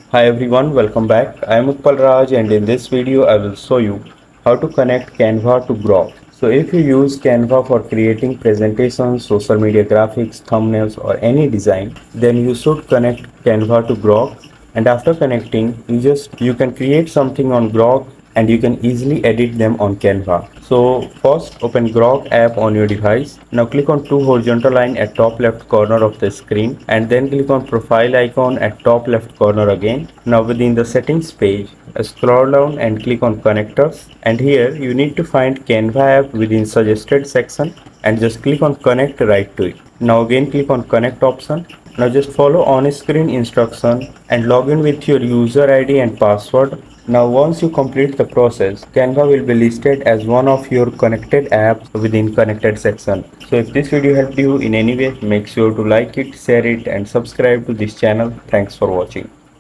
Hi everyone, welcome back. I am Utpal Raj and in this video I will show you how to connect Canva to Grok. So if you use Canva for creating presentations, social media graphics, thumbnails or any design, then you should connect Canva to Grok, and after connecting you can create something on Grok and you can easily edit them on Canva. So first open Grok app on your device. Now click on two horizontal line at top left corner of the screen and then click on profile icon at top left corner again. Now within the settings page, scroll down and click on connectors, and here you need to find Canva app within suggested section and just click on connect right to it. Now again click on connect option. Now just follow on screen instruction and log in with your user ID and password. Now once you complete the process, Canva will be listed as one of your connected apps within connected section. So if this video helped you in any way, make sure to like it, share it and subscribe to this channel. Thanks for watching.